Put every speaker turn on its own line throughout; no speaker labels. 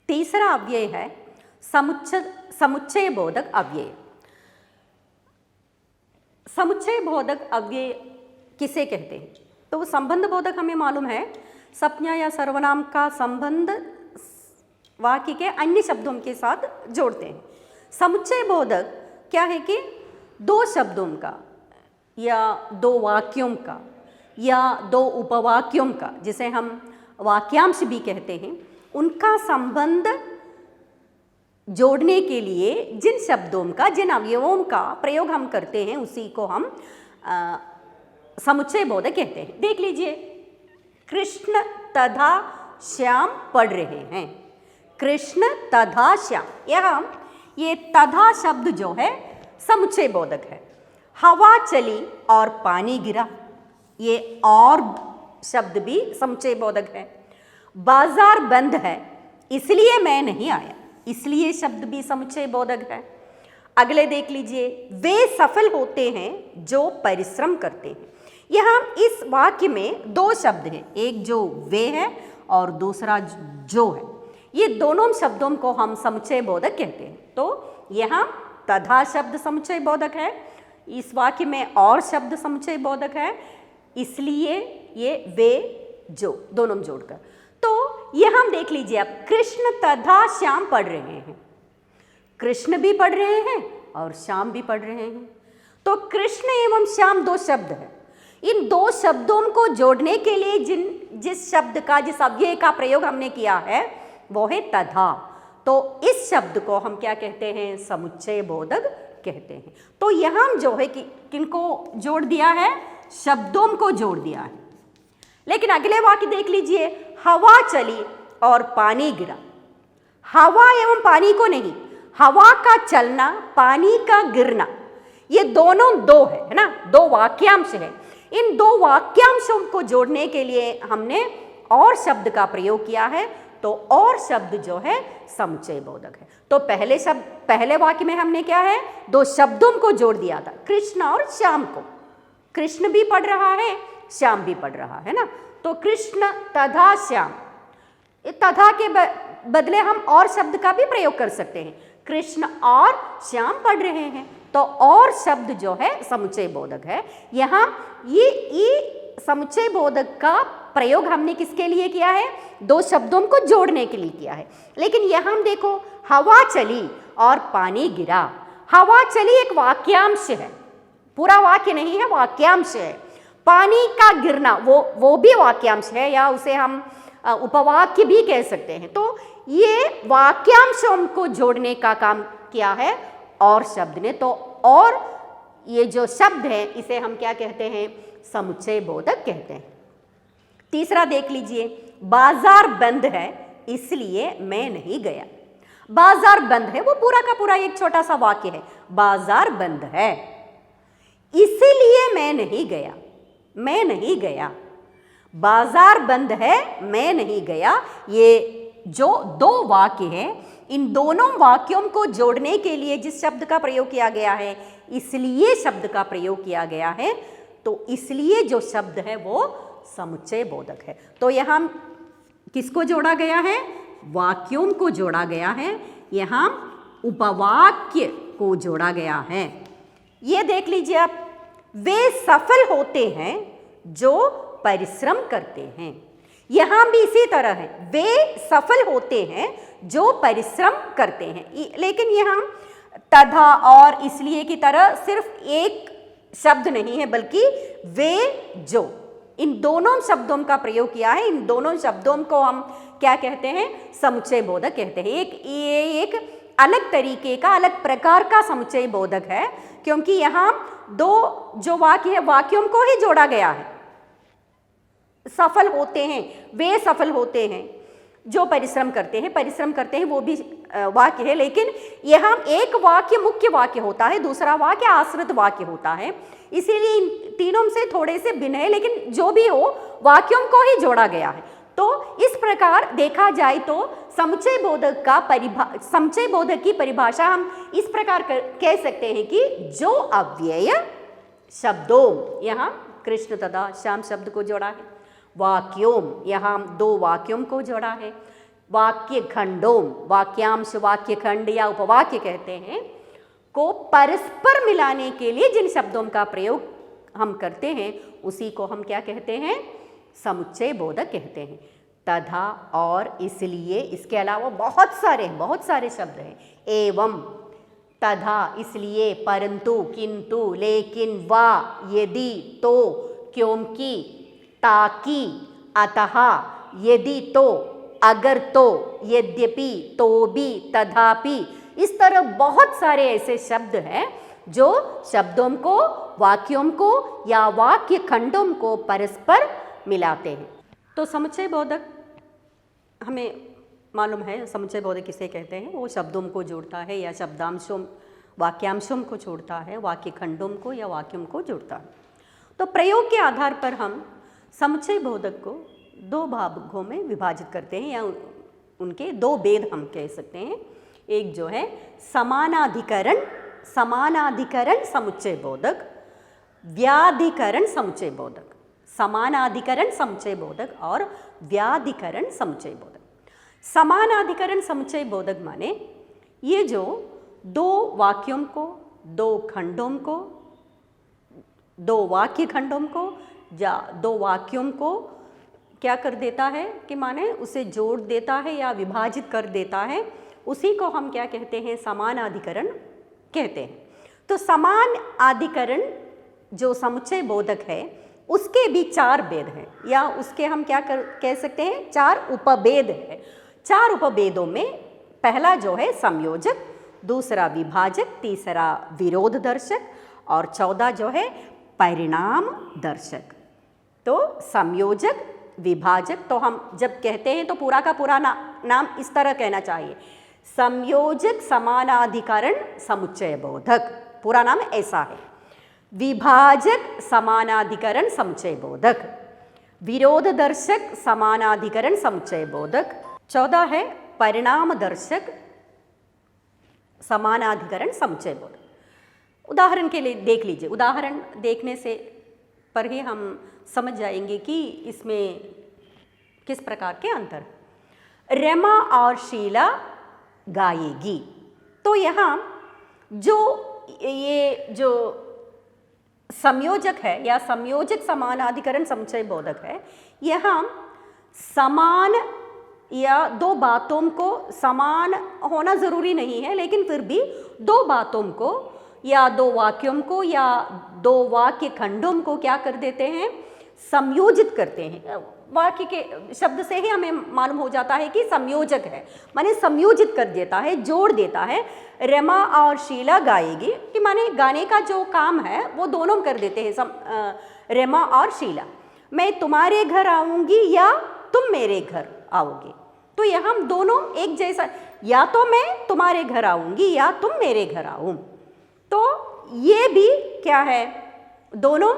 तीसरा अव्यय है समुच्चय बोधक अव्यय। समुच्चय बोधक अव्यय किसे कहते हैं? तो संबंध बोधक हमें मालूम है, संज्ञा या सर्वनाम का संबंध वाक्य के अन्य शब्दों के साथ जोड़ते हैं। समुच्चय बोधक क्या है कि दो शब्दों का या दो वाक्यों का या दो उपवाक्यों का, जिसे हम वाक्यांश भी कहते हैं, उनका संबंध जोड़ने के लिए जिन शब्दों का, जिन अवयवों का प्रयोग हम करते हैं, उसी को हम समुच्चय बोधक कहते हैं। देख लीजिए, कृष्ण तथा श्याम पढ़ रहे हैं। कृष्ण तथा श्याम, यहाँ ये तथा शब्द जो है समुच्चय बोधक है। हवा चली और पानी गिरा, ये और शब्द भी समुच्चय बोधक है। बाजार बंद है इसलिए मैं नहीं आया, इसलिए शब्द भी समुच्चय बोधक है। अगले देख लीजिए, वे सफल होते हैं जो परिश्रम करते हैं। यहाँ इस वाक्य में दो शब्द हैं, एक जो वे है और दूसरा जो है। ये दोनों शब्दों को हम समुच्चय बोधक कहते हैं। तो यहाँ तथा शब्द समुच्चय बोधक है, इस वाक्य में और शब्द समुच्चय बोधक है, इसलिए ये वे जो दोनों जोड़कर। तो यह हम देख लीजिए, अब कृष्ण तथा श्याम पढ़ रहे हैं। कृष्ण भी पढ़ रहे हैं और श्याम भी पढ़ रहे हैं। तो कृष्ण एवं श्याम दो शब्द हैं। इन दो शब्दों को जोड़ने के लिए जिस शब्द का, जिस अव्यय का प्रयोग हमने किया है वो है तथा। तो इस शब्द को हम क्या कहते हैं? समुच्चय बोधक कहते हैं। तो यहाँ जो है कि किनको जोड़ दिया है? शब्दों को जोड़ दिया है। लेकिन अगले वाक्य देख लीजिए, हवा चली और पानी गिरा। हवा एवं पानी को नहीं, हवा का चलना, पानी का गिरना, ये दोनों दो है ना, दो वाक्यांश है। इन दो वाक्यांशों को जोड़ने के लिए हमने और शब्द का प्रयोग किया है। तो और शब्द जो है समुच्चय बोधक है। तो पहले वाक्य में हमने क्या है? दो शब्दों को जोड़ दिया था, कृष्ण और श्याम को। कृष्ण भी पढ़ रहा है, श्याम भी पढ़ रहा है ना। तो कृष्ण तथा श्याम, तथा के बदले हम और शब्द का भी प्रयोग कर सकते हैं। कृष्ण और श्याम पढ़ रहे हैं, तो और शब्द जो है समुच्चय बोधक है। यहाँ ये समुच्चय बोधक का प्रयोग हमने किसके लिए किया है? दो शब्दों को जोड़ने के लिए किया है। लेकिन यहाँ हम देखो, हवा चली और पानी गिरा। हवा चली एक वाक्यांश है, पूरा वाक्य नहीं है, वाक्यांश है। पानी का गिरना वो भी वाक्यांश है, या उसे हम उपवाक्य भी कह सकते हैं। तो ये वाक्यांशों को जोड़ने का काम किया है और शब्द ने। तो और ये जो शब्द है इसे हम क्या कहते हैं? समुच्चय बोधक कहते हैं। तीसरा देख लीजिए, बाजार बंद है इसलिए मैं नहीं गया। बाजार बंद है, वो पूरा का पूरा एक छोटा सा वाक्य है। बाजार बंद है इसीलिए मैं नहीं गया, मैं नहीं गया। बाजार बंद है, मैं नहीं गया, ये जो दो वाक्य है, इन दोनों वाक्यों को जोड़ने के लिए जिस शब्द का प्रयोग किया गया है, इसलिए शब्द का प्रयोग किया गया है। तो इसलिए जो शब्द है वो समुच्चय बोधक है। तो यहाँ किसको जोड़ा गया है? वाक्यों को जोड़ा गया है। यहाँ उपवाक्य को जोड़ा गया है। ये देख लीजिए आप, वे सफल होते हैं जो परिश्रम करते हैं। यहाँ भी इसी तरह है, वे सफल होते हैं जो परिश्रम करते हैं। लेकिन यहाँ तथा और इसलिए की तरह सिर्फ एक शब्द नहीं है, बल्कि वे जो, इन दोनों शब्दों का प्रयोग किया है। इन दोनों शब्दों को हम क्या कहते हैं? समुच्चय बोधक कहते हैं। एक अलग तरीके का, अलग प्रकार का समुच्चय बोधक है, क्योंकि यहाँ दो जो वाक्य है, वाक्यों को ही जोड़ा गया है। सफल होते हैं, वे सफल होते हैं जो परिश्रम करते हैं, परिश्रम करते हैं, वो भी वाक्य है। लेकिन यहाँ एक वाक्य मुख्य वाक्य होता है, दूसरा वाक्य आश्रित वाक्य होता है। इसीलिए इन तीनों से थोड़े से भिन्न है, लेकिन जो भी हो वाक्यों को ही जोड़ा गया है। तो इस प्रकार देखा जाए तो समुच्चय बोधक की परिभाषा हम इस प्रकार कह सकते हैं कि जो अव्यय शब्दों, यहाँ कृष्ण तथा श्याम शब्द को जोड़ा है। वाक्यों, यहाँ दो वाक्यों को जोड़ा है। वाक्य खंडों, वाक्यांश, वाक्य खंड या उपवाक्य कहते हैं, को परस्पर मिलाने के लिए जिन शब्दों का प्रयोग हम करते हैं उसी को हम क्या कहते हैं? समुच्चय बोधक कहते हैं। तथा, और, इसलिए, इसके अलावा बहुत सारे शब्द हैं। एवं, तथा, इसलिए, परंतु, किंतु, लेकिन, वा, यदि, तो, क्योंकि, ताकि, अतः, यदि तो, अगर तो, यद्यपि, तो भी, तथापि, इस तरह बहुत सारे ऐसे शब्द हैं जो शब्दों को, वाक्यों को या वाक्य खंडों को परस्पर मिलाते हैं। तो समुच्चय बोधक हमें मालूम है, समुच्चय बोधक किसे कहते हैं? वो शब्दों को जोड़ता है या शब्दांशों, वाक्यांशों को जोड़ता है, वाक्य खंडों को या वाक्यों को जोड़ता है। तो प्रयोग के आधार पर हम समुच्चय बोधक को दो भागों में विभाजित करते हैं या उनके दो भेद हम कह सकते हैं। एक जो है समानाधिकरण समुच्चय बोधक, व्याधिकरण समुच्चय बोधक। समानाधिकरण समुच्चय बोधक और व्याधिकरण समुच्चय बोधक। समानाधिकरण समुच्चय बोधक माने ये जो दो वाक्यों को, दो खंडों को, दो वाक्य खंडों को या दो वाक्यों को क्या कर देता है कि माने उसे जोड़ देता है या विभाजित कर देता है, उसी को हम क्या कहते हैं? समानाधिकरण कहते हैं। तो समान अधिकरण जो समुच्चय बोधक है उसके भी चार भेद हैं या उसके हम क्या कह सकते हैं? चार उपभेद है। चार उपभेदों में पहला जो है संयोजक, दूसरा विभाजक, तीसरा विरोध दर्शक और चौथा जो है परिणाम दर्शक। तो संयोजक, विभाजक, तो हम जब कहते हैं तो पूरा का पूरा नाम इस तरह कहना चाहिए, संयोजक समानाधिकरण समुच्चय बोधक, पूरा नाम ऐसा है। विभाजक समानाधिकरण समुच्चय बोधक, विरोध दर्शक समानाधिकरण समुच्चय बोधक, चौथा है परिणाम दर्शक समानाधिकरण समुच्चय बोधक। उदाहरण के लिए देख लीजिए, उदाहरण देखने से पर ही हम समझ जाएंगे कि इसमें किस प्रकार के अंतर। रमा और शीला गाएगी, तो यहाँ ये जो संयोजक है या संयोजक समानाधिकरण समुच्चय बोधक है, यहाँ समान या दो बातों को, समान होना ज़रूरी नहीं है लेकिन फिर भी दो बातों को या दो वाक्यों को या दो वाक्य खंडों को क्या कर देते हैं? संयोजित करते हैं। वाक्य के शब्द से ही हमें मालूम हो जाता है कि संयोजक है, माने संयोजित कर देता है, जोड़ देता है। रमा और शीला गाएगी कि माने गाने का जो काम है वो दोनों कर देते हैं रमा और शीला। मैं तुम्हारे घर आऊँगी या तुम मेरे घर आओगे, तो यहाँ हम दोनों एक जैसा, या तो मैं तुम्हारे घर आऊँगी या तुम मेरे घर आऊँ, तो ये भी क्या है? दोनों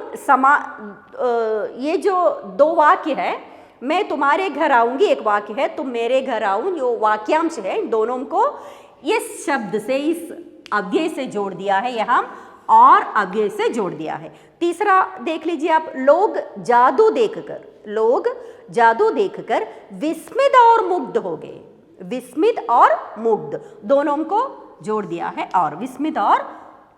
ये जो दो वाक्य है, मैं तुम्हारे घर आऊँगी एक वाक्य है, तुम मेरे घर आऊँ जो वाक्यांश है, दोनों को इस शब्द से, इस अव्यय से जोड़ दिया है यहाँ और अव्यय से जोड़ दिया है। तीसरा देख लीजिए आप, लोग जादू देखकर विस्मित और मुग्ध हो गए। विस्मित और मुग्ध दोनों को जोड़ दिया है और विस्मित और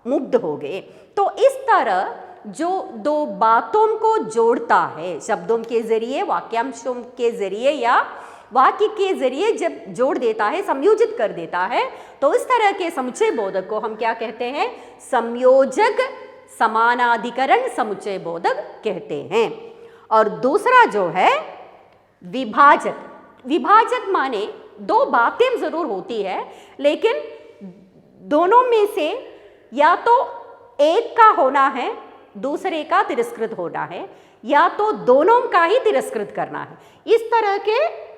मुग्ध हो गए। तो इस तरह जो दो बातों को जोड़ता है शब्दों के जरिए, वाक्यांशों के जरिए या वाक्य के जरिए जब जोड़ देता है, संयोजित कर देता है, तो इस तरह के समुच्चय बोधक को हम क्या कहते हैं? संयोजक समानाधिकरण समुच्चय बोधक कहते हैं। और दूसरा जो है विभाजक। विभाजक माने दो बातें जरूर होती है लेकिन दोनों में से या तो एक का होना है, दूसरे का तिरस्कृत होना है, या तो दोनों का ही तिरस्कृत करना है। इस तरह के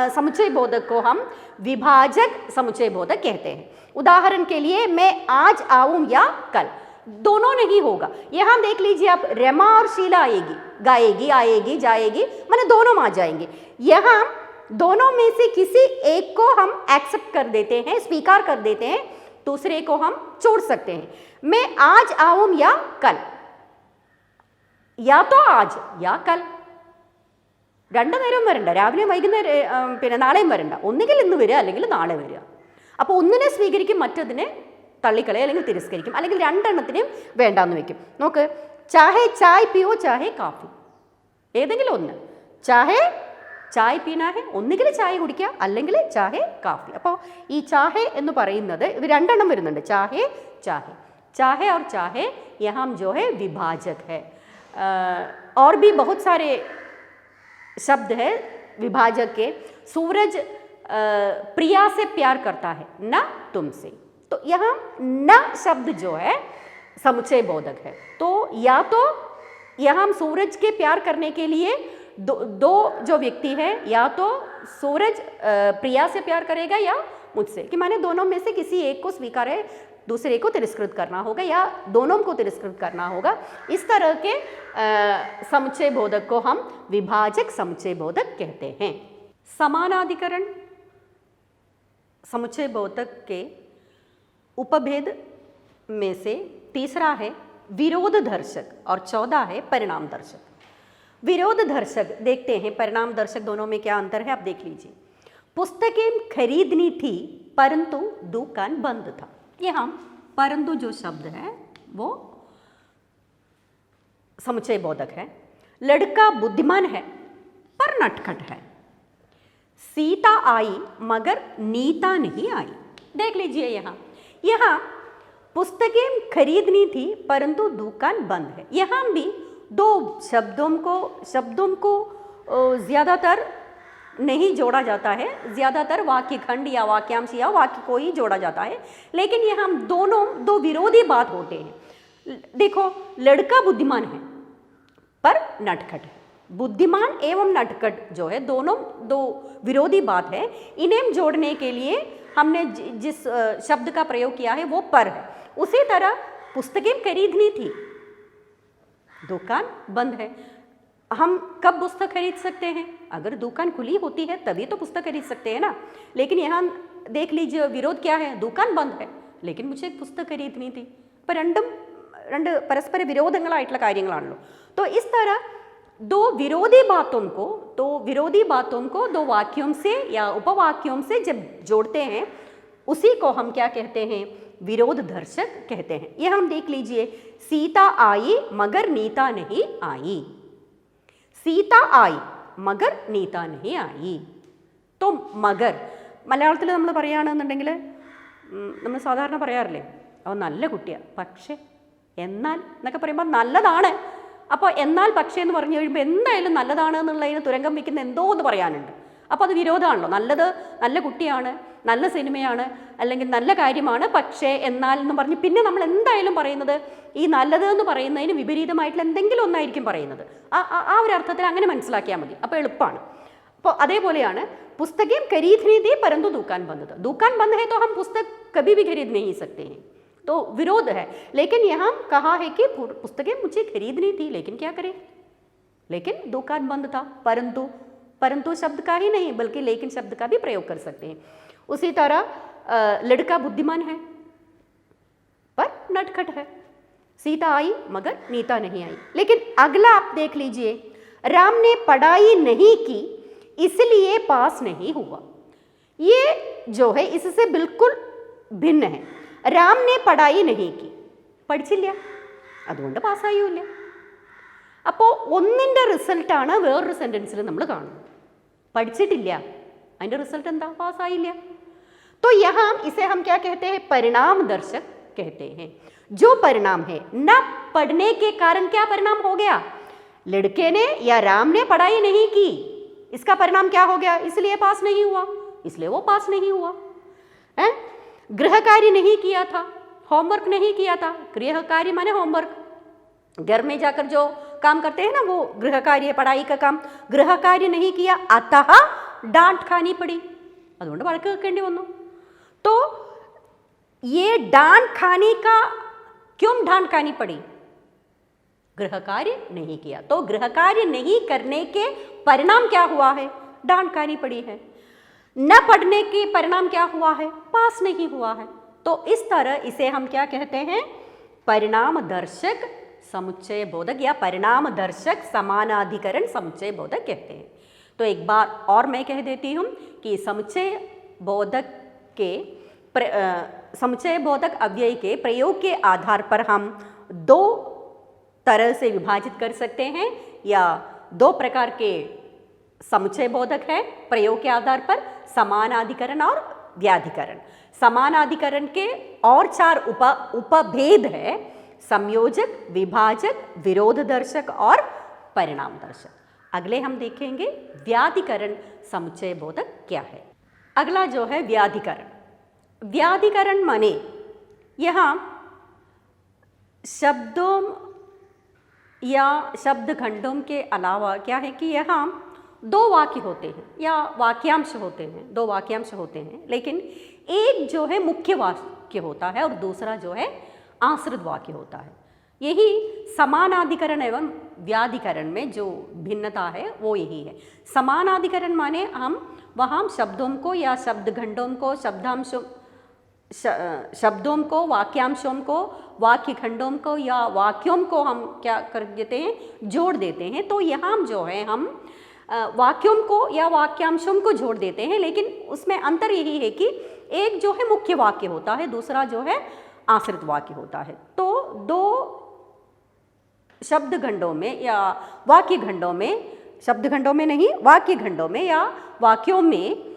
समुच्चय बोधक को हम विभाजक समुच्चय बोधक कहते हैं। उदाहरण के लिए, मैं आज आऊं या कल, दोनों नहीं होगा। यहाँ देख लीजिए आप, रमा और शीला आएगी, गाएगी, आएगी, जाएगी, माने दोनों आ जाएंगे। यहाँ दोनों में से किसी एक को हम एक्सेप्ट कर देते हैं, स्वीकार कर देते हैं, दूसरे को हम छोड़ सकते हैं। मैं आज आऊं या कल, या तो आज या कल, രണ്ടു നേരവും വരണ്ട, രാവിലെയും വൈകുന്നേരം പിന്നെ നാളെയും വരണ്ട, ഒന്നുകിൽ ഇന്ന് വരിക അല്ലെങ്കിൽ നാളെ വരിക. അപ്പോൾ ഒന്നിനെ സ്വീകരിക്കും, മറ്റതിനെ തള്ളിക്കളയും അല്ലെങ്കിൽ തിരസ്കരിക്കും, അല്ലെങ്കിൽ രണ്ടെണ്ണത്തിനെയും വേണ്ടാന്ന് വെക്കും. നോക്ക്, ചാഹെ ചായ് പിയോ ചാഹെ കാഫി, ഏതെങ്കിലും ഒന്ന്. ചാഹെ ചായ് പീനാ ഹെ, ഒന്നുകിൽ ചായ കുടിക്കുക അല്ലെങ്കിൽ ചാഹെ കാഫി. അപ്പോൾ ഈ ചാഹെ എന്ന് പറയുന്നത് ഇവ രണ്ടെണ്ണം വരുന്നുണ്ട്, ചാഹെ ചാഹെ. चाहे और चाहे यहाँ जो है विभाजक है. और भी बहुत सारे शब्द है विभाजक के. सूरज प्रिया से प्यार करता है, न तुमसे. तो यहाँ न शब्द जो है समुच्चय बोधक है. तो या तो यहाँ हम सूरज के प्यार करने के लिए दो जो व्यक्ति है, या तो सूरज प्रिया से प्यार करेगा या मुझसे, कि माने दोनों में से किसी एक को स्वीकार है, दूसरे को तिरस्कृत करना होगा, या दोनों को तिरस्कृत करना होगा. इस तरह के समुच्चय बोधक को हम विभाजक समुच्चय बोधक कहते हैं. समानाधिकरण समुच्चय बोधक के उपभेद में से तीसरा है विरोध दर्शक और चौथा है परिणाम दर्शक. विरोध दर्शक देखते हैं, परिणाम दर्शक दोनों में क्या अंतर है आप देख लीजिए. पुस्तकें खरीदनी थी परंतु दुकान बंद था. यहाँ परंतु जो शब्द है वो समुच्चय बोधक है. लड़का बुद्धिमान है पर नटखट है. सीता आई मगर नीता नहीं आई. देख लीजिए यहाँ पुस्तकें खरीदनी थी परंतु दुकान बंद है. यहाँ भी दो शब्दों को ज़्यादातर नहीं जोड़ा जाता है, ज़्यादातर वाक्य खंड या वाक्यांश या वाक्य को ही जोड़ा जाता है, लेकिन यहाँ दोनों दो विरोधी बात होते हैं. देखो, लड़का बुद्धिमान है पर नटखट है. बुद्धिमान एवं नटखट जो है दोनों दो विरोधी बात है. इन्हें जोड़ने के लिए हमने जिस शब्द का प्रयोग किया है वो पर है. उसी तरह पुस्तकें खरीदनी थी, दुकान बंद है. हम कब पुस्तक खरीद सकते हैं? अगर दुकान खुली होती है तभी तो पुस्तक खरीद सकते हैं ना. लेकिन यहाँ देख लीजिए विरोध क्या है, दुकान बंद है लेकिन मुझे एक पुस्तक खरीदनी थी. അപ്പോൾ രണ്ട് പരസ്പര വിരോധങ്ങളായിട്ടുള്ള കാര്യങ്ങളാണല്ലോ. तो इस तरह दो विरोधी बातों को दो वाक्यों से या उपवाक्यों से जब जोड़ते हैं उसी को हम क्या कहते हैं, विरोध दर्शक कहते हैं. ये हम देख लीजिए, सीता आई मगर नीता नहीं आई. सीता आई मगर नीता नहीं आई. तो मगर മലയാളത്തിൽ നമ്മൾ പറയുകയാണെന്നുണ്ടെങ്കിൽ നമ്മൾ സാധാരണ പറയാറില്ലേ, അവൻ നല്ല കുട്ടിയാണ് പക്ഷേ എന്നാൽ എന്നൊക്കെ പറയുമ്പോൾ നല്ലതാണ്. അപ്പോൾ എന്നാൽ പക്ഷേ എന്ന് പറഞ്ഞു കഴിയുമ്പോൾ എന്തായാലും നല്ലതാണ് എന്നുള്ളതിന് തുരങ്കം വയ്ക്കുന്ന എന്തോ എന്ന് പറയാനുണ്ട്. അപ്പോൾ അത് വിരോധമാണല്ലോ. നല്ല കുട്ടിയാണ്, നല്ല സിനിമയാണ്, അല്ലെങ്കിൽ നല്ല കാര്യമാണ്, പക്ഷേ എന്നാൽ എന്ന് പറഞ്ഞ് പിന്നെ നമ്മൾ എന്തായാലും പറയുന്നത് ഈ നല്ലത് എന്ന് പറയുന്നതിന് വിപരീതമായിട്ടുള്ള എന്തെങ്കിലും ഒന്നായിരിക്കും പറയുന്നത്. ആ ഒരു അർത്ഥത്തിൽ അങ്ങനെ മനസ്സിലാക്കിയാൽ മതി, അപ്പോൾ എളുപ്പമാണ്. അപ്പോൾ അതേപോലെയാണ് പുസ്തകം खरीदनी थी परंतु दुकान बंद था. दुकान बंद है तो हम पुस्तक कभी भी खरीद नहीं सकते हैं, तो विरोध है. लेकिन यहाँ कहा है कि पुस्तकें मुझे खरीदनी थी लेकिन क्या करें, लेकिन दुकान बंद था. परंतु शब्द का ही नहीं बल्कि लेकिन शब्द का भी प्रयोग कर सकते हैं. उसी तरह लड़का बुद्धिमान है पर नटखट है. सीता आई मगर नीता नहीं आई. लेकिन अगला आप देख लीजिए, राम ने पढ़ाई नहीं की इसलिए पास नहीं हुआ. ये जो है इससे बिल्कुल भिन्न है. राम ने पढ़ाई नहीं की, പഠിച്ചില്ല അതുകൊണ്ട് പാസ്സായില്ല. അപ്പോൾ ഒന്നിൻ്റെ റിസൾട്ടാണ് വേറൊരു സെൻറ്റൻസിൽ നമ്മൾ കാണുന്നത്. പഠിച്ചിട്ടില്ല, അതിൻ്റെ റിസൾട്ട് എന്താ, പാസ്സായില്ല. तो यहाँ इसे हम क्या कहते हैं, परिणाम दर्शक कहते हैं. जो परिणाम है, न पढ़ने के कारण क्या परिणाम हो गया, लड़के ने या राम ने पढ़ाई नहीं की, इसका परिणाम क्या हो गया, इसलिए पास नहीं हुआ, इसलिए वो पास नहीं हुआ. गृह कार्य नहीं किया था, होमवर्क नहीं किया था. गृह कार्य माने होमवर्क, घर में जाकर जो काम करते हैं ना वो गृह कार्य, पढ़ाई का काम. गृह कार्य नहीं किया अतः डांट खानी पड़ी, അതുകൊണ്ട് വഴക്ക് കേൾക്കേണ്ടി വന്നു. तो ये डांट खाने का क्यों डांट खानी पड़ी, गृह कार्य नहीं किया. तो गृह कार्य नहीं करने के परिणाम क्या हुआ है, डांट खानी पड़ी है. न पढ़ने के परिणाम क्या हुआ है, पास नहीं हुआ है. तो इस तरह इसे हम क्या कहते हैं, परिणाम दर्शक समुच्चय बोधक या परिणाम दर्शक समानाधिकरण समुच्चय बोधक कहते हैं. तो एक बार और मैं कह देती हूँ कि समुच्चय बोधक अव्यय के प्रयोग के आधार पर हम दो तरह से विभाजित कर सकते हैं, या दो प्रकार के समुच्चय बोधक है प्रयोग के आधार पर, समानाधिकरण और व्याधिकरण। समानाधिकरण के और 4 उपभेद है, संयोजक, विभाजक, विरोध दर्शक और परिणाम दर्शक। अगले हम देखेंगे व्याधिकरण समुच्चय बोधक क्या है। अगला जो है व्याधिकरण। व्याधिकरण माने यहाँ शब्दों या शब्द खंडों के अलावा क्या है कि यहाँ 2 वाक्य होते हैं या वाक्यांश होते हैं, 2 वाक्यांश होते हैं, लेकिन एक जो है मुख्य वाक्य होता है और दूसरा जो है आश्रित वाक्य होता है। यही समानाधिकरण एवं व्याधिकरण में जो भिन्नता है वो यही है। समानाधिकरण माने हम वहाँ शब्दों को या शब्द खंडों को, शब्दों को, वाक्यांशों को, वाक्य खंडों को या वाक्यों को हम क्या कर देते हैं, जोड़ देते हैं। तो यहाँ जो है हम वाक्यों को या वाक्यांशों को जोड़ देते हैं, लेकिन उसमें अंतर यही है कि एक जो है मुख्य वाक्य होता है, दूसरा जो है आश्रित वाक्य होता है। तो 2 शब्द खंडों में या वाक्य खंडों में, शब्द खंडों में नहीं, वाक्य खंडों में या वाक्यों में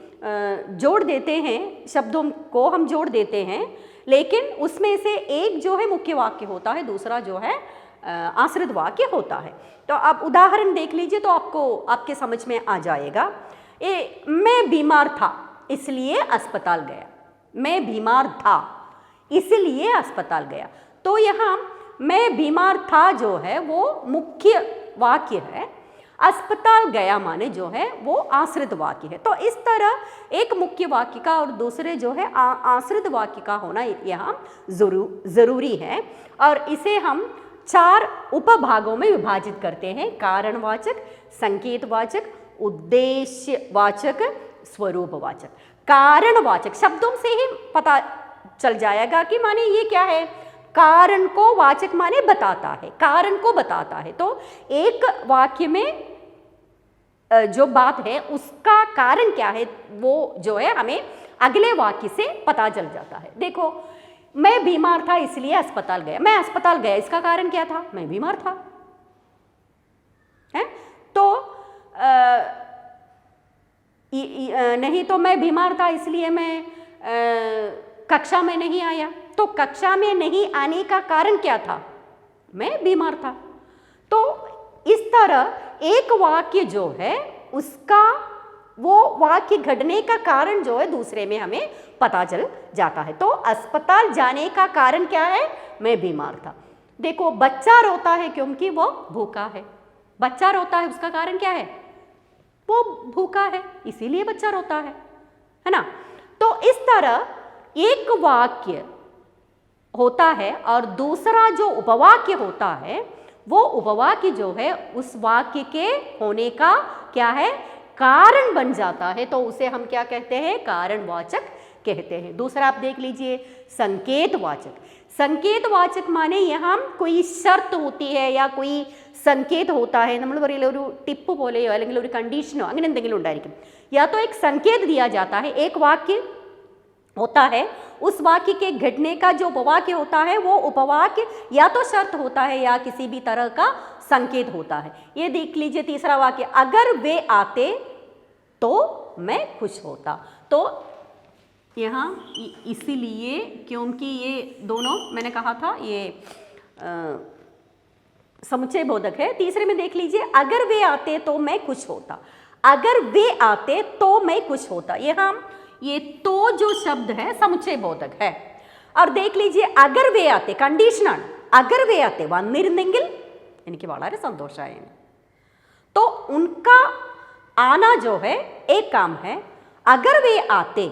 जोड़ देते हैं, शब्दों को हम जोड़ देते हैं, लेकिन उसमें से एक जो है मुख्य वाक्य होता है, दूसरा जो है आश्रित वाक्य होता है। तो आप उदाहरण देख लीजिए तो आपके समझ में आ जाएगा। मैं बीमार था इसलिए अस्पताल गया। मैं बीमार था इसलिए अस्पताल गया। तो यहाँ मैं बीमार था जो है वो मुख्य वाक्य है, अस्पताल गया माने जो है वो आश्रित वाक्य है। तो इस तरह एक मुख्य वाक्य का और दूसरे जो है आश्रित वाक्य का होना यहाँ ज़रूरी है, और इसे हम 4 उपभागों में विभाजित करते हैं: कारणवाचक, संकेतवाचक, उद्देश्यवाचक, स्वरूपवाचक। कारणवाचक शब्दों से ही पता चल जाएगा कि माने ये क्या है। कारण को वाचक माने बताता है, कारण को बताता है। तो एक वाक्य में जो बात है उसका कारण क्या है वो जो है हमें अगले वाक्य से पता चल जाता है। देखो, मैं बीमार था इसलिए अस्पताल गया। मैं अस्पताल गया, इसका कारण क्या था? मैं बीमार था, है? तो नहीं तो मैं बीमार था इसलिए मैं कक्षा में नहीं आया। तो कक्षा में नहीं आने का कारण क्या था? मैं बीमार था। तो इस तरह एक वाक्य जो है उसका वो वाक्य घटने का कारण जो है दूसरे में हमें पता चल जाता है। तो अस्पताल जाने का कारण क्या है? मैं बीमार था। देखो, बच्चा रोता है क्योंकि वो भूखा है। बच्चा रोता है, उसका कारण क्या है? वो भूखा है, इसीलिए बच्चा रोता है ना। तो इस तरह एक वाक्य होता है और दूसरा जो उपवाक्य होता है वो उपवाक्य जो है उस वाक्य के होने का क्या है? कारण बन जाता है। तो उसे हम क्या कहते हैं? कारणवाचक कहते हैं। दूसरा आप देख लीजिए, संकेतवाचक। संकेतवाचक माने यहाँ कोई शर्त होती है या कोई संकेत होता है, നമ്മൾ പറയില്ല ഒരു ടിപ്പ് പോലെയോ അല്ലെങ്കിൽ ഒരു കണ്ടീഷനോ അങ്ങനെ എന്തെങ്കിലും ഉണ്ടായിരിക്കും। या तो एक संकेत दिया जाता है, एक वाक्य होता है, उस वाक्य के घटने का जो उपवाक्य होता है वो उपवाक्य या तो शर्त होता है या किसी भी तरह का संकेत होता है। ये देख लीजिए तीसरा वाक्य, अगर वे आते तो मैं खुश होता। तो यहाँ इसीलिए क्योंकि ये दोनों मैंने कहा था ये समुच्चय बोधक है। तीसरे में देख लीजिए, अगर वे आते तो मैं खुश होता। अगर वे आते तो मैं खुश होता। यहाँ ये तो जो शब्द है समुच्चय बोधक है। और देख लीजिए, अगर वे आते कंडीशनाണ്, अगर वे आते വന്നിരുന്നെങ്കിൽ എനിക്ക് വളരെ സന്തോഷമായേനെ। तो उनका आना जो है एक काम है, अगर वे आते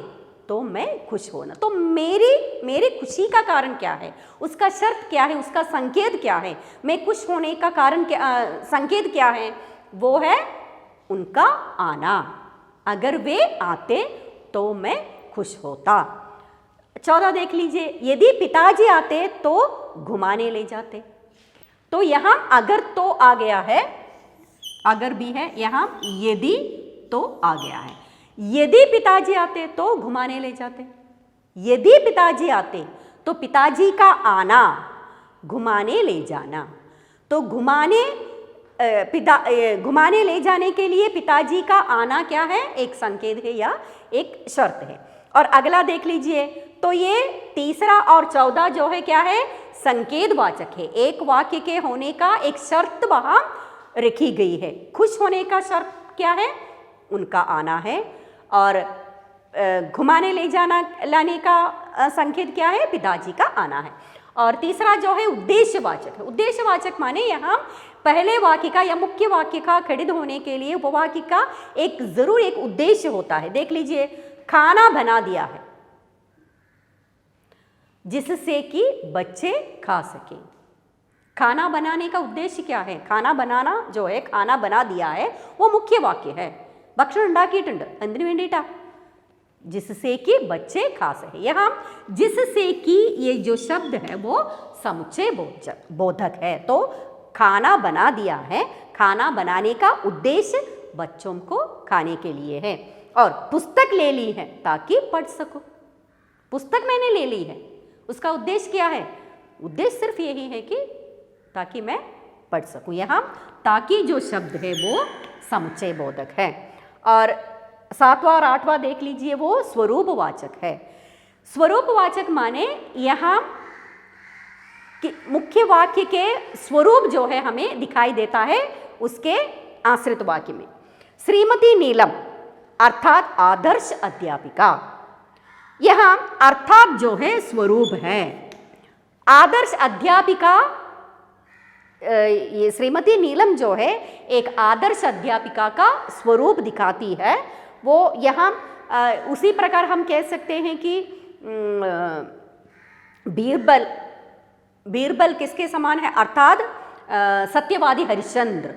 तो मैं खुश होना। तो मेरी खुशी का कारण क्या है, उसका शर्त क्या है, उसका संकेत क्या है, मैं खुश होने का कारण क्या, संकेत क्या है? वो है उनका आना। अगर वे आते तो मैं खुश होता। 14 देख लीजिए, यदि पिताजी आते तो घुमाने ले जाते। तो यहाँ अगर तो आ गया है, अगर भी है, यहाँ यदि तो आ गया है। यदि पिताजी आते तो घुमाने ले जाते, यदि पिताजी आते तो पिताजी का आना, घुमाने ले जाना। तो घुमाने ले जाने के लिए पिताजी का आना क्या है, एक संकेत है या एक शर्त है। और अगला देख लीजिए, तो ये तीसरा और 14 जो है क्या है, संकेतवाचक है। एक वाक्य के होने का एक शर्त वहाँ रखी गई है। खुश होने का शर्त क्या है, उनका आना है, और घुमाने ले जाना लाने का संकेत क्या है, पिताजी का आना है। और तीसरा जो है उद्देश्यवाचक है। उद्देश्यवाचक माने यहाँ पहले वाक्य का या मुख्य वाक्य का खड़ित होने के लिए उपवाक्य का एक जरूर एक उद्देश्य होता है। देख लीजिए, खाना बना दिया है जिससे कि बच्चे खा सकें। खाना बनाने का उद्देश्य क्या है, खाना बनाना जो है, खाना बना दिया है, वो मुख्य वाक्य है। ഭക്ഷണം ഉണ്ടാക്കിയിട്ടുണ്ട് എന്തിനു വേണ്ടിയിട്ടാ, जिससे कि बच्चे खा सके। यहाँ जिससे कि ये जो शब्द है वो समुच्चय बोधक है। तो खाना बना दिया है, खाना बनाने का उद्देश्य बच्चों को खाने के लिए है। और पुस्तक ले ली है ताकि पढ़ सको, पुस्तक मैंने ले ली है, उसका उद्देश्य क्या है, उद्देश्य सिर्फ यही है कि ताकि मैं पढ़ सकूं। यहाँ ताकि जो शब्द है वो समुच्चय बोधक है। और 7वां और 8वां देख लीजिए, वो स्वरूपवाचक है। स्वरूपवाचक माने यहाँ कि मुख्य वाक्य के स्वरूप जो है हमें दिखाई देता है उसके आश्रित वाक्य में। श्रीमती नीलम अर्थात आदर्श अध्यापिका, यहाँ अर्थात जो है स्वरूप है। आदर्श अध्यापिका, ये श्रीमती नीलम जो है एक आदर्श अध्यापिका का स्वरूप दिखाती है। वो यहाँ उसी प्रकार हम कह सकते हैं कि बीरबल किसके समान है, अर्थात सत्यवादी हरिश्चंद्र।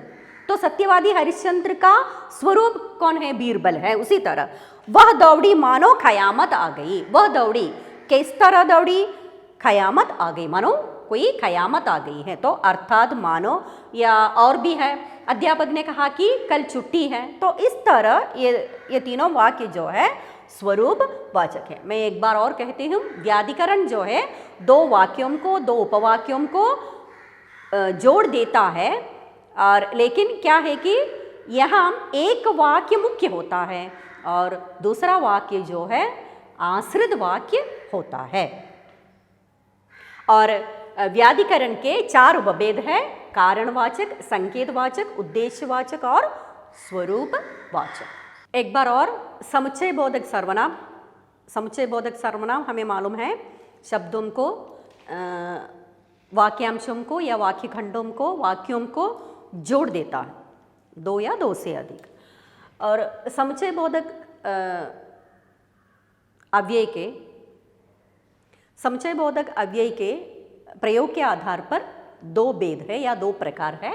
तो सत्यवादी हरिश्चंद्र का स्वरूप कौन है, बीरबल है। उसी तरह वह दौड़ी मानो कयामत आ गई, वह दौड़ी किस तरह दौड़ी, कयामत आ गई, मानो कोई कयामत आ गई है। तो अर्थात मानो, या और भी है, अध्यापक ने कहा कि कल छुट्टी है। तो इस तरह ये तीनों वाक्य जो है स्वरूप वाचक है। मैं एक बार और कहती हूँ, व्याधिकरण जो है दो वाक्यों को, दो उपवाक्यों को जोड़ देता है। और लेकिन क्या है कि यहाँ एक वाक्य मुख्य होता है और दूसरा वाक्य जो है आश्रित वाक्य होता है। और व्याधिकरण के 4 उपभेद है, कारणवाचक, संकेतवाचक, उद्देश्यवाचक और स्वरूपवाचक। एक बार और, समुच्चय बोधक सर्वनाम। समुच्चय बोधक सर्वनाम हमें मालूम है शब्दों को, वाक्यांशों को या वाक्य खंडों को, वाक्यों को जोड़ देता है, 2 या 2 से अधिक। और समुच्चय बोधक अव्यय के, समुच्चय बोधक अव्यय के प्रयोग के आधार पर 2 भेद है या 2 प्रकार है।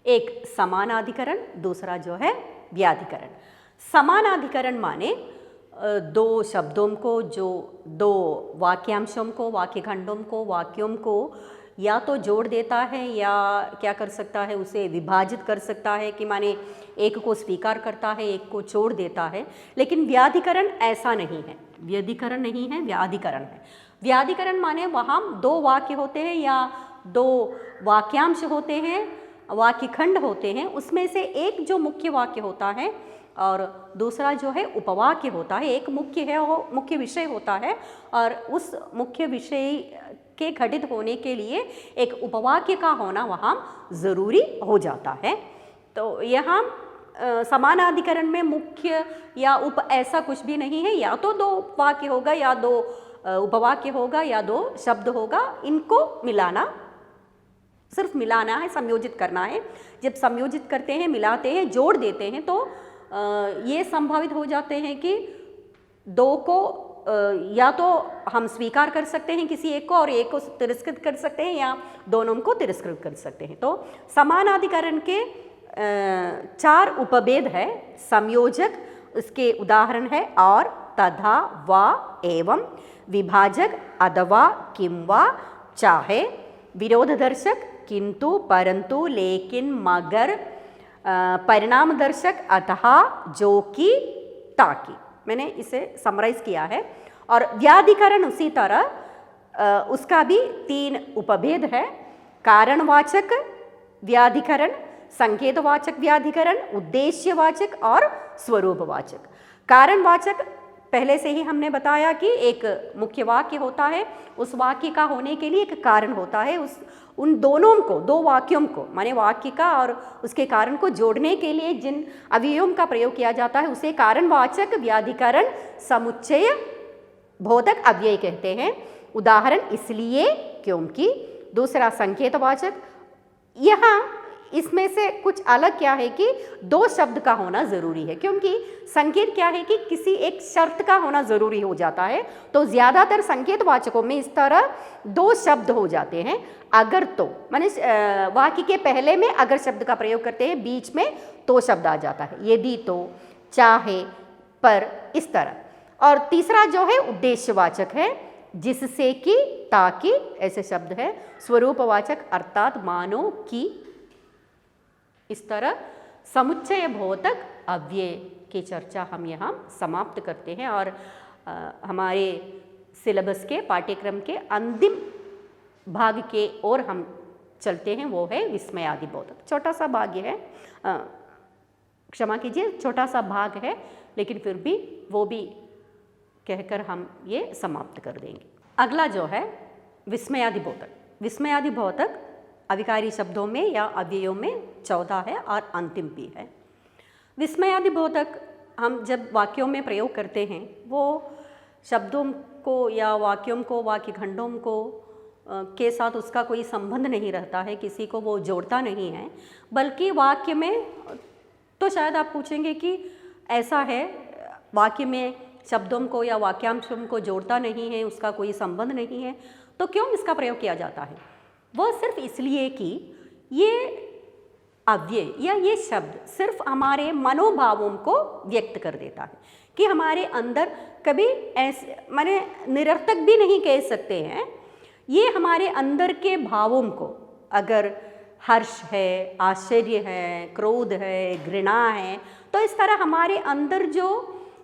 एक समानाधिकरण, दूसरा जो है व्याधिकरण। समानाधिकरण माने 2 शब्दों को, जो 2 वाक्यांशों को, वाक्य खंडों को, वाक्यों को या तो जोड़ देता है या क्या कर सकता है, उसे विभाजित कर सकता है कि माने एक को स्वीकार करता है, एक को छोड़ देता है। लेकिन व्याधिकरण ऐसा नहीं है, व्याधिकरण नहीं है, व्याधिकरण है। व्याधिकरण माने वहाँ 2 वाक्य होते हैं या 2 वाक्यांश होते हैं, वाक्य खंड होते हैं, उसमें से एक जो मुख्य वाक्य होता है और दूसरा जो है उपवाक्य होता है। एक मुख्य है, वो मुख्य विषय होता है और उस मुख्य विषय के घटित होने के लिए एक उपवाक्य का होना वहाँ ज़रूरी हो जाता है। तो यहाँ समानाधिकरण में मुख्य या उप ऐसा कुछ भी नहीं है, या तो 2 वाक्य होगा या 2 उपवाक्य होगा या 2 शब्द होगा। इनको मिलाना, सिर्फ मिलाना है, संयोजित करना है। जब संयोजित करते हैं, मिलाते हैं, जोड़ देते हैं तो ये संभावित हो जाते हैं कि 2 को या तो हम स्वीकार कर सकते हैं किसी एक को और एक को तिरस्कृत कर सकते हैं, या दोनों को तिरस्कृत कर सकते हैं। तो समानाधिकरण के 4 उपभेद है। संयोजक, उसके उदाहरण है और, तथा, व, एवं। विभाजक, अथवा, किंवा, चाहे। विरोधदर्शक, किंतु, परंतु, लेकिन, मगर, परिणाम दर्शक अतः, जो कि, ताकि, मैंने इसे समराइज किया है। और व्याधिकरण उसी तरह उसका भी 3 उपभेद है, कारणवाचक व्याधिकरण, संकेतवाचक व्याधिकरण, उद्देश्यवाचक और स्वरूपवाचक। कारणवाचक पहले से ही हमने बताया कि एक मुख्य वाक्य होता है, उस वाक्य का होने के लिए एक कारण होता है, उन दोनों को, 2 वाक्यों को, माने वाक्य का और उसके कारण को जोड़ने के लिए जिन अवयवों का प्रयोग किया जाता है उसे कारणवाचक व्याधिकरण समुच्चय बोधक अव्यय कहते हैं। उदाहरण इसलिए, क्योंकि। दूसरा संकेतवाचक, यहाँ इसमें से कुछ अलग क्या है कि 2 शब्द का होना ज़रूरी है, क्योंकि संकेत क्या है कि किसी एक शर्त का होना ज़रूरी हो जाता है। तो ज़्यादातर संकेतवाचकों में इस तरह 2 शब्द हो जाते हैं। अगर तो, माने वाक्य के पहले में अगर शब्द का प्रयोग करते हैं, बीच में तो शब्द आ जाता है, यदि तो, चाहे, पर, इस तरह। और तीसरा जो है उद्देश्यवाचक है, जिससे कि, ताकि, ऐसे शब्द है। स्वरूपवाचक अर्थात मानो कि, इस तरह समुच्चय बोधक अव्यय की चर्चा हम यहाँ समाप्त करते हैं और हमारे सिलेबस के पाठ्यक्रम के अंतिम भाग के ओर हम चलते हैं, वो है विस्मयादि बोधक। छोटा सा भाग है, क्षमा कीजिए, छोटा सा भाग है, लेकिन फिर भी वो भी कहकर हम ये समाप्त कर देंगे। अगला जो है विस्मयादि बोधक। विस्मयादि बोधक अविकारी शब्दों में या अव्ययों में 14 है और अंतिम भी है। विस्मयादि बोधक हम जब वाक्यों में प्रयोग करते हैं, वो शब्दों को या वाक्यों को, वाक्य खंडों को के साथ उसका कोई संबंध नहीं रहता है, किसी को वो जोड़ता नहीं है, बल्कि वाक्य में, तो शायद आप पूछेंगे कि ऐसा है, वाक्य में शब्दों को या वाक्यांशों को जोड़ता नहीं है, उसका कोई संबंध नहीं है, तो क्यों इसका प्रयोग किया जाता है? वह सिर्फ इसलिए कि ये अव्यय या ये शब्द सिर्फ हमारे मनोभावों को व्यक्त कर देता है, कि हमारे अंदर कभी ऐसे, माने निरर्थक भी नहीं कह सकते हैं, ये हमारे अंदर के भावों को, अगर हर्ष है, आश्चर्य है, क्रोध है, घृणा है, तो इस तरह हमारे अंदर जो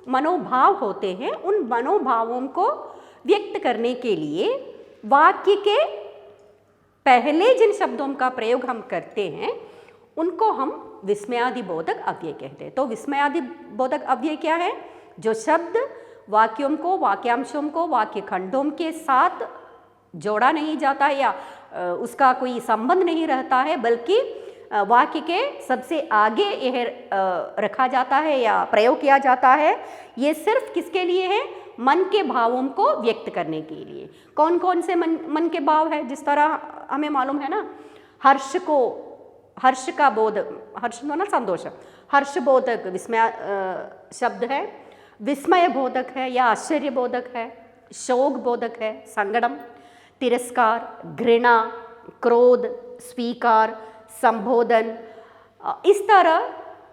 मनोभाव होते हैं, उन मनोभावों को व्यक्त करने के लिए वाक्य के पहले जिन शब्दों का प्रयोग हम करते हैं, उनको हम विस्मयादि बोधक अव्यय कहते हैं। तो विस्मयादि बोधक अव्यय क्या है? जो शब्द वाक्यों को, वाक्यांशों को वाक्य खंडों के साथ जोड़ा नहीं जाता है या उसका कोई संबंध नहीं रहता है, बल्कि वाक्य के सबसे आगे यह रखा जाता है या प्रयोग किया जाता है। ये सिर्फ किसके लिए है? मन के भावों को व्यक्त करने के लिए। कौन कौन से मन के भाव है? जिस तरह हमें मालूम है ना, हर्ष का बोध, हर्ष ना संतोष, हर्ष बोधक विस्मय शब्द है, विस्मय बोधक है या आश्चर्य बोधक है, शोक बोधक है, संगड़म, तिरस्कार, घृणा, क्रोध, स्वीकार, संबोधन, इस तरह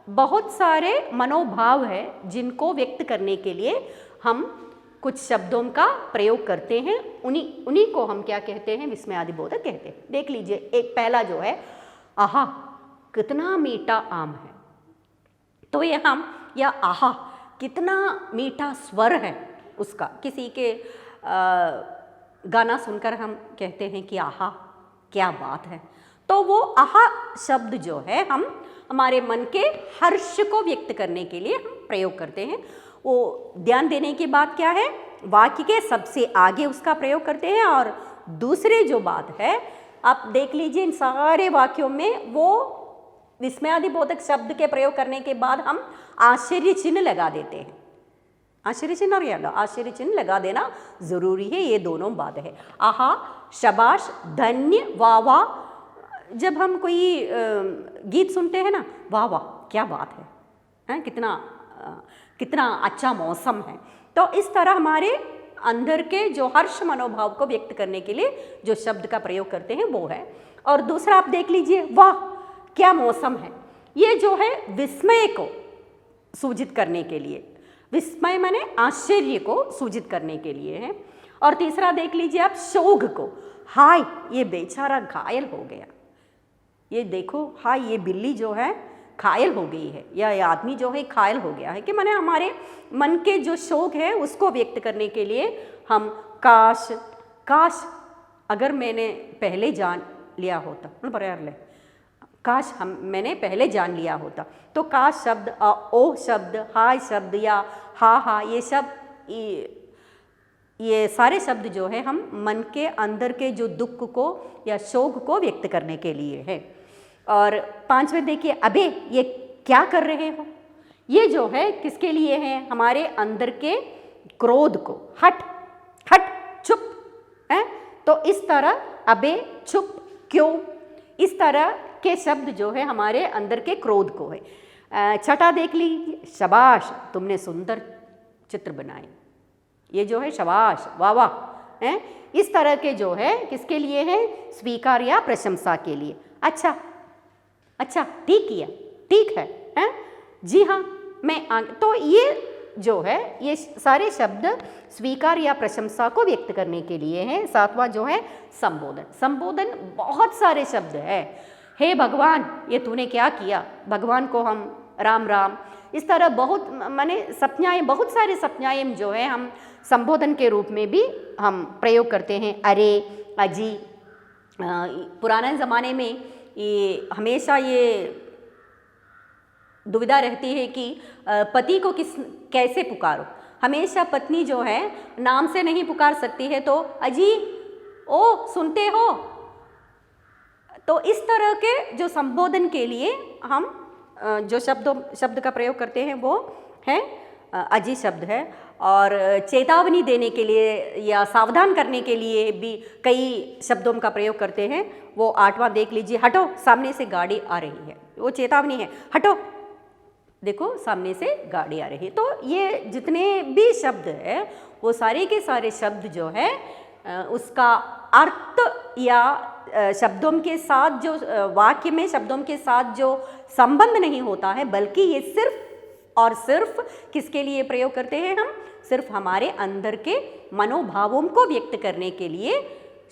बहुत सारे मनोभाव है जिनको व्यक्त करने के लिए हम कुछ शब्दों का प्रयोग करते हैं। उन्हीं को हम क्या कहते हैं? विस्मयादि बोधक कहते हैं। देख लीजिए, एक पहला जो है, आहा कितना मीठा आम है, तो ये हम या आहा कितना मीठा स्वर है उसका, किसी के गाना सुनकर हम कहते हैं कि आहा क्या बात है। तो वो आहा शब्द जो है हम हमारे मन के हर्ष को व्यक्त करने के लिए हम प्रयोग करते हैं। वो ध्यान देने की बात क्या है? वाक्य के सबसे आगे उसका प्रयोग करते हैं। और दूसरी जो बात है, आप देख लीजिए, इन सारे वाक्यों में वो विस्मयादि बोधक शब्द के प्रयोग करने के बाद हम आश्चर्य चिन्ह लगा देते हैं। आश्चर्य चिन्ह और या आश्चर्य चिन्ह लगा देना जरूरी है। ये दोनों बात है। आहा, शाबाश, धन्य, वाह वाह। जब हम कोई गीत सुनते हैं ना, वाह वाह क्या बात है, कितना अच्छा मौसम है, तो इस तरह हमारे अंदर के जो हर्ष मनोभाव को व्यक्त करने के लिए जो शब्द का प्रयोग करते हैं वो है। और दूसरा आप देख लीजिए, वाह क्या मौसम है, ये जो है विस्मय को सूचित करने के लिए, विस्मय माने आश्चर्य को सूचित करने के लिए है। और तीसरा देख लीजिए आप, शोक को, हाय ये बेचारा घायल हो गया, ये देखो, हाय ये बिल्ली जो है घायल हो गई है, या ये आदमी जो है घायल हो गया है, कि माने हमारे मन के जो शोक है उसको व्यक्त करने के लिए हम काश काश अगर मैंने पहले जान लिया होता, काश मैंने पहले जान लिया होता। तो काश शब्द, ओ शब्द, हाय शब्द या हा ये सारे शब्द जो है हम मन के अंदर के जो दुख को या शोक को व्यक्त करने के लिए है। और 5वें देखिए, अबे ये क्या कर रहे हो, ये जो है किसके लिए है, हमारे अंदर के क्रोध को, हट हट चुप है। तो इस तरह अबे चुप क्यों, इस तरह के शब्द जो है हमारे अंदर के क्रोध को है। छठा देख लीजिए, शाबाश तुमने सुंदर चित्र बनाए, ये जो है शाबाश वाह वाह है, इस तरह के जो है किसके लिए है, स्वीकार या प्रशंसा के लिए। अच्छा अच्छा ठीक किया, ठीक है? जी हाँ मैं तो ये जो है ये सारे शब्द स्वीकार या प्रशंसा को व्यक्त करने के लिए हैं। 7वां जो है संबोधन। संबोधन बहुत सारे शब्द है, हे भगवान ये तूने क्या किया, भगवान को हम राम राम, इस तरह बहुत माने संज्ञाएं, बहुत सारे संज्ञाएं जो है हम संबोधन के रूप में भी हम प्रयोग करते हैं। अरे अजी, पुराने ज़माने में ये हमेशा ये दुविधा रहती है कि पति को कैसे पुकारो, हमेशा पत्नी जो है नाम से नहीं पुकार सकती है, तो अजी ओ सुनते हो, तो इस तरह के जो संबोधन के लिए हम जो शब्द का प्रयोग करते हैं वो है अजी शब्द है। और चेतावनी देने के लिए या सावधान करने के लिए भी कई शब्दों का प्रयोग करते हैं। वो 8वां देख लीजिए, हटो सामने से गाड़ी आ रही है, वो चेतावनी है, हटो देखो सामने से गाड़ी आ रही है। तो ये जितने भी शब्द है वो सारे के सारे शब्द जो है उसका अर्थ या शब्दों के साथ जो वाक्य में शब्दों के साथ जो संबंध नहीं होता है, बल्कि ये सिर्फ और सिर्फ किसके लिए प्रयोग करते हैं, हम सिर्फ हमारे अंदर के मनोभावों को व्यक्त करने के लिए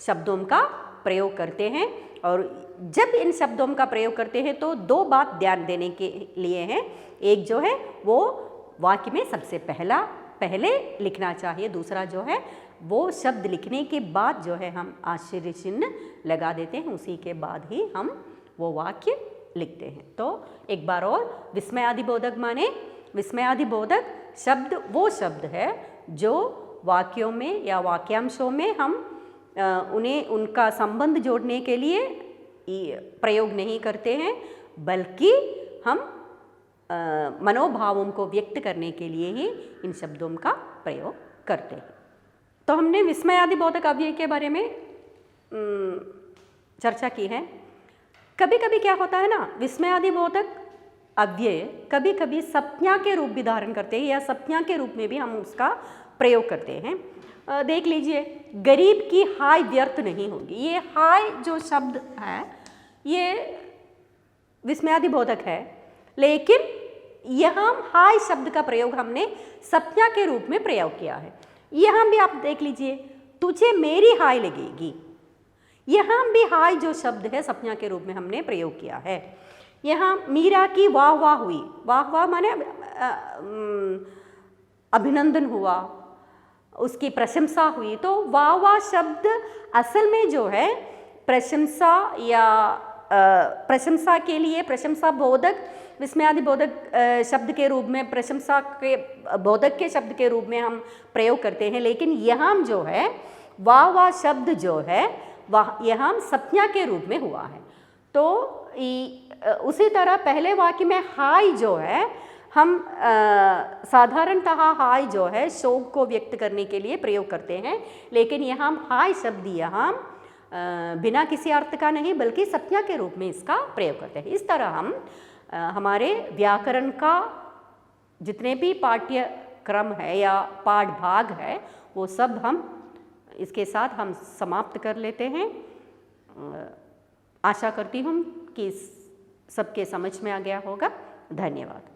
शब्दों का प्रयोग करते हैं। और जब इन शब्दों का प्रयोग करते हैं तो 2 बात ध्यान देने के लिए हैं। एक जो है वो वाक्य में सबसे पहले लिखना चाहिए, दूसरा जो है वो शब्द लिखने के बाद जो है हम आश्चर्य चिन्ह लगा देते हैं, उसी के बाद ही हम वो वाक्य लिखते हैं। तो एक बार और, विस्मयादिबोधक माने, विस्मयादिबोधक शब्द वो शब्द है जो वाक्यों में या वाक्यांशों में हम उन्हें उनका संबंध जोड़ने के लिए प्रयोग नहीं करते हैं, बल्कि हम मनोभावों को व्यक्त करने के लिए ही इन शब्दों का प्रयोग करते हैं। तो हमने विस्मयादिबोधक अव्यय के बारे में चर्चा की है। कभी कभी क्या होता है ना, विस्मयादिबोधक अव्यय कभी कभी संज्ञा के रूप भी धारण करते हैं या संज्ञा के रूप में भी हम उसका प्रयोग करते हैं। देख लीजिए, गरीब की हाय व्यर्थ नहीं होगी, ये हाय जो शब्द है ये विस्मयादिबोधक है, लेकिन यहाँ हाय शब्द का प्रयोग हमने संज्ञा के रूप में प्रयोग किया है। यहाँ भी आप देख लीजिए, तुझे मेरी हाय लगेगी, यहाँ भी हाय जो शब्द है संज्ञा के रूप में हमने प्रयोग किया है। यहाँ मीरा की वाह वाह हुई, वाह वाह माने अभिनंदन हुआ, उसकी प्रशंसा हुई, तो वाह वाह शब्द असल में जो है प्रशंसा या प्रशंसा के लिए प्रशंसा बोधक विस्मयादिबोधक शब्द के रूप में, प्रशंसा के बोधक के शब्द के रूप में हम प्रयोग करते हैं। लेकिन यहाँ जो है वाह वाह शब्द जो है वह यहाँ संज्ञा के रूप में हुआ है। तो उसी तरह पहले वाक्य में हाय जो है हम साधारणतः हाय जो है शोक को व्यक्त करने के लिए प्रयोग करते हैं, लेकिन यहाँ हाय शब्द यहाँ बिना किसी अर्थ का नहीं बल्कि संज्ञा के रूप में इसका प्रयोग करते हैं। इस तरह हम हमारे व्याकरण का जितने भी पाठ्यक्रम है या पाठ भाग है वो सब हम इसके साथ हम समाप्त कर लेते हैं। आशा करती हूँ कि सबके समझ में आ गया होगा। धन्यवाद।